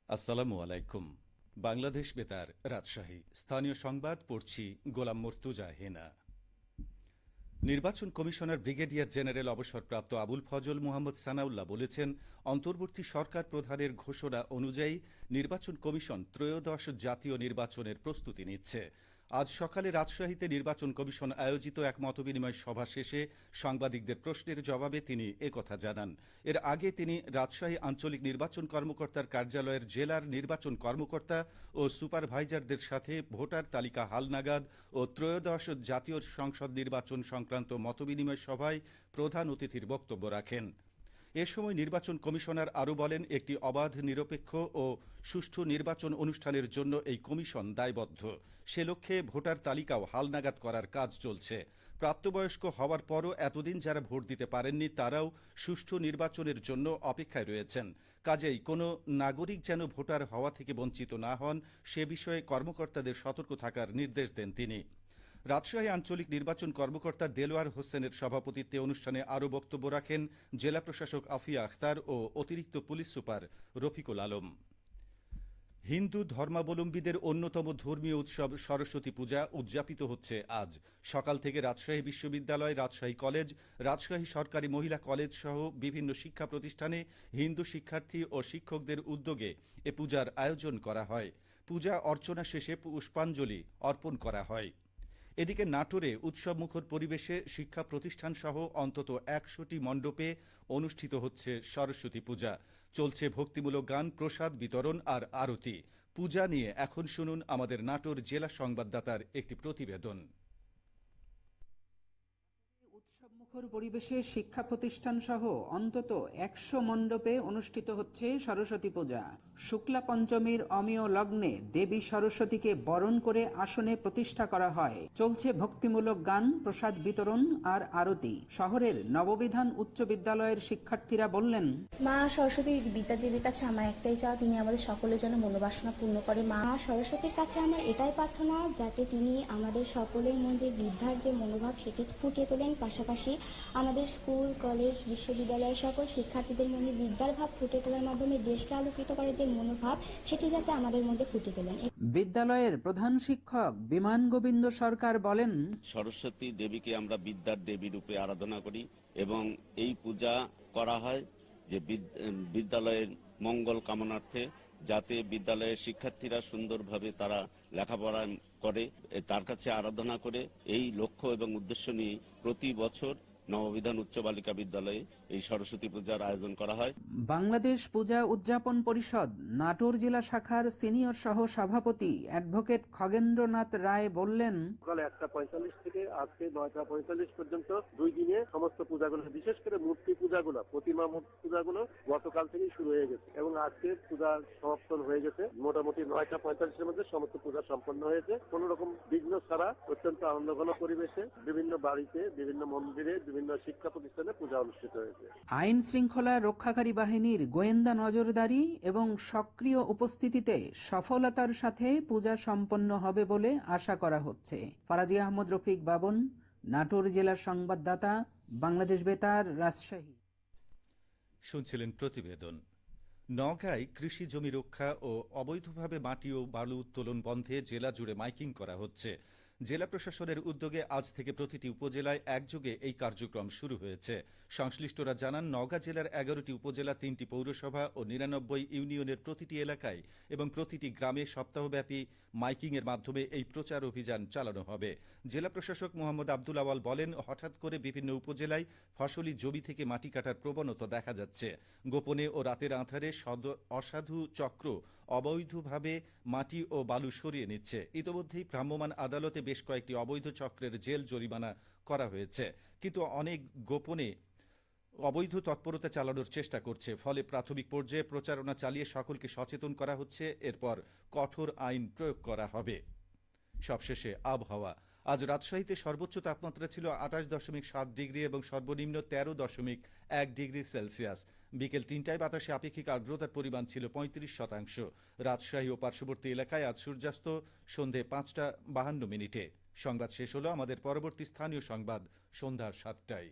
আসসালামু আলাইকুম। বাংলাদেশ বেতার, রাজশাহী। স্থানীয় সংবাদ পড়ছি গোলাম মর্তুজা হেনা। নির্বাচন কমিশনার ব্রিগেডিয়ার জেনারেল অবসরপ্রাপ্ত আবুল ফজল মোহাম্মদ সানাউল্লাহ বলেছেন, অন্তর্বর্তী সরকার প্রধানের ঘোষণা অনুযায়ী নির্বাচন কমিশন ত্রয়োদশ জাতীয় নির্বাচনের প্রস্তুতি নিচ্ছে। আজ সকালে রাজশাহীতে নির্বাচন কমিশন আয়োজিত এক মতবিনিময় সভা শেষে সাংবাদিকদের প্রশ্নের জবাবে তিনি একথা জানান। এর আগে তিনি রাজশাহী আঞ্চলিক নির্বাচন কর্মকর্তার কার্যালয়ের জেলার নির্বাচন কর্মকর্তা ও সুপারভাইজারদের সাথে ভোটার তালিকা হালনাগাদ ও ত্রয়োদশ জাতীয় সংসদ নির্বাচন সংক্রান্ত মতবিনিময় সভায় প্রধান অতিথির বক্তব্য রাখেন। এ সময় নির্বাচন কমিশনার আরও বলেন, একটি অবাধ, নিরপেক্ষ ও সুষ্ঠু নির্বাচন অনুষ্ঠানের জন্য এই কমিশন দায়বদ্ধ। সে লক্ষ্যে ভোটার তালিকাও হালনাগাদ করার কাজ চলছে। প্রাপ্তবয়স্ক হওয়ার পরও এতদিন যারা ভোট দিতে পারেননি তারাও সুষ্ঠু নির্বাচনের জন্য অপেক্ষায় রয়েছেন। কাজেই কোনো নাগরিক যেন ভোটার হওয়া থেকে বঞ্চিত না হন, সে বিষয়ে কর্মকর্তাদের সতর্ক থাকার নির্দেশ দেন তিনি। রাজশাহী আঞ্চলিক নির্বাচন কর্মকর্তা দেলোয়ার হোসেনের সভাপতিত্বে অনুষ্ঠানে আরও বক্তব্য রাখেন জেলা প্রশাসক আফিয়া আখতার ও অতিরিক্ত পুলিশ সুপার রফিকুল আলম। হিন্দু ধর্মাবলম্বীদের অন্যতম ধর্মীয় উৎসব সরস্বতী পূজা উদযাপিত হচ্ছে আজ। সকাল থেকে রাজশাহী বিশ্ববিদ্যালয়, রাজশাহী কলেজ, রাজশাহী সরকারি মহিলা কলেজ সহ বিভিন্ন শিক্ষা প্রতিষ্ঠানে হিন্দু শিক্ষার্থী ও শিক্ষকদের উদ্যোগে এ পূজার আয়োজন করা হয়। পূজা অর্চনা শেষে পুষ্পাঞ্জলি অর্পণ করা হয়। এদিকে নাটোরে উৎসবমুখর পরিবেশে শিক্ষা প্রতিষ্ঠান সহ অন্তত ১০০টি মণ্ডপে অনুষ্ঠিত হচ্ছে সরস্বতী পূজা। চলছে ভক্তিমূলক গান, প্রসাদ বিতরণ আর আরতি। পূজা নিয়ে এখন শুনুন আমাদের নাটোর জেলা সংবাদদাতার একটি প্রতিবেদন। উৎসবমুখর পরিবেশে শিক্ষা প্রতিষ্ঠান সহ অন্তত ১০০ মণ্ডপে অনুষ্ঠিত হচ্ছে সরস্বতী পূজা। শুক্লা পঞ্চমীর অমিয় লগ্নে দেবী সরস্বতীকে বরণ করে আসনে প্রতিষ্ঠা করা হয়। চলছে ভক্তিমূলক গান, প্রসাদ বিতরণ আর আরতি। শহরের নববিধান উচ্চ বিদ্যালয়ের শিক্ষার্থীরা বললেন, মা সরস্বতী বিদ্যাদেবীর কাছে আমার একটাই চাওয়া, তিনি আমাদের সকলের জন্য মনোবাসনা পূর্ণ করে। মা সরস্বতীর কাছে আমার এটাই প্রার্থনা, যাতে তিনি আমাদের সকলের মধ্যে বিদ্যার যে মনোভাব সেটি ফুটিয়ে তোলেন, পাশাপাশি আমাদের স্কুল, কলেজ, বিশ্ববিদ্যালয় সকল শিক্ষার্থীদের মধ্যে বিদ্যার ভাব ফুটিয়ে তোলার মাধ্যমে দেশকে আলোকিত করে যে মনোভাব সেটি যাতে আমাদের মধ্যে ফুটিয়ে তোলেন। বিদ্যালয়ের প্রধান শিক্ষক বিমান গোবিন্দ সরকার বলেন, সরস্বতী দেবীকে আমরা বিদ্যার দেবী রূপে আরাধনা করি এবং এই পূজা করা হয় যে বিদ্যালয়ের মঙ্গল কামনার্থে, যাতে বিদ্যালয়ের শিক্ষার্থীরা সুন্দরভাবে তারা লেখাপড়া করে, তার কাছে আরাধনা করে। এই লক্ষ্য এবং উদ্দেশ্য নিয়ে প্রতি বছর নববিধান উচ্চ বালিকা বিদ্যালয়ে এই সরস্বতী পূজার আয়োজন করা হয়। বাংলাদেশ পূজা উদযাপন পরিষদ নাটোর জেলা শাখার সিনিয়র সহ সভাপতি অ্যাডভোকেট খগেন্দ্রনাথ রায় বললেন, সকাল 1:45 থেকে আজকে 9:45 পর্যন্ত 2 দিনে সমস্ত পূজাগুলো, বিশেষ করে মূর্তি পূজাগুলো, প্রতিমা মূর্তি পূজাগুলো গতকাল থেকেই শুরু হয়ে গেছে এবং আজকে পূজা সমাপন হয়ে গেছে। মোটামুটি 9:45-এর মধ্যে সমস্ত পূজা সম্পন্ন হয়েছে। কোন রকম বিঘ্ন ছাড়া অত্যন্ত আনন্দঘন পরিবেশে বিভিন্ন বাড়িতে, বিভিন্ন মন্দিরে, বিভিন্ন শিক্ষা প্রতিষ্ঠানে পূজা অনুষ্ঠিত হয়েছে। আইন শৃঙ্খলা রক্ষাকারী বাহিনীর গোয়েন্দা নজরদারি এবং সক্রিয় উপস্থিতিতে সফলতার সাথে পূজা সম্পন্ন হবে বলে আশা করা হচ্ছে। ফারাজি আহমদ রফিক, বাবন, নাটোর জেলার সংবাদদাতা, বাংলাদেশ বেতার, রাজশাহী। শুনছিলেন প্রতিবেদন। নওগাঁয় কৃষি জমি রক্ষা ও অবৈধভাবে মাটি ও বালু উত্তোলন বন্ধে জেলা জুড়ে মাইকিং করা হচ্ছে। জেলা প্রশাসনের উদ্যোগে আজ থেকে প্রতিটি উপজেলায় একযোগে এই কার্যক্রম শুরু হয়েছে। সংশ্লিষ্টরা জানান, নওগাঁ জেলার 11টি উপজেলা, 3টি পৌরসভা ও 99 ইউনিয়নের প্রতিটি এলাকায় এবং প্রতিটি গ্রামে সপ্তাহব্যাপী মাইকিংয়ের মাধ্যমে এই প্রচার অভিযান চালানো হবে। জেলা প্রশাসক মোহাম্মদ আব্দুল আওয়াল বলেন, হঠাৎ করে বিভিন্ন উপজেলায় ফসলি জমি থেকে মাটি কাটার প্রবণতা দেখা যাচ্ছে। গোপনে ও রাতের আঁধারে অসাধু চক্র অবৈধভাবে মাটি ও বালু সরিয়ে নিচ্ছে। ইতোমধ্যেই ভ্রাম্যমাণ আদালতে বেশ কয়েকটি অবৈধ চক্রের জেল জরিমানা করা হয়েছে, কিন্তু অনেক গোপনে অবৈধ তৎপরতা চালানোর চেষ্টা করছে। ফলে প্রাথমিক পর্যায়ে প্রচারণা চালিয়ে সকলকে সচেতন করা হচ্ছে। এরপর কঠোর আইন প্রয়োগ করা হবে। সবশেষে আবহাওয়া। আজ রাজশাহীতে সর্বোচ্চ তাপমাত্রা ছিল 28.7 ডিগ্রি এবং সর্বনিম্ন 13.1 ডিগ্রি সেলসিয়াস। বিকেল 3টায় বাতাসে আপেক্ষিক আর্দ্রতার পরিমাণ ছিল 35%। রাজশাহী ও পার্শ্ববর্তী এলাকায় আজ সূর্যাস্ত সন্ধে 5:52। সংবাদ শেষ হলো। আমাদের পরবর্তী স্থানীয় সংবাদ সন্ধ্যা 7টায়।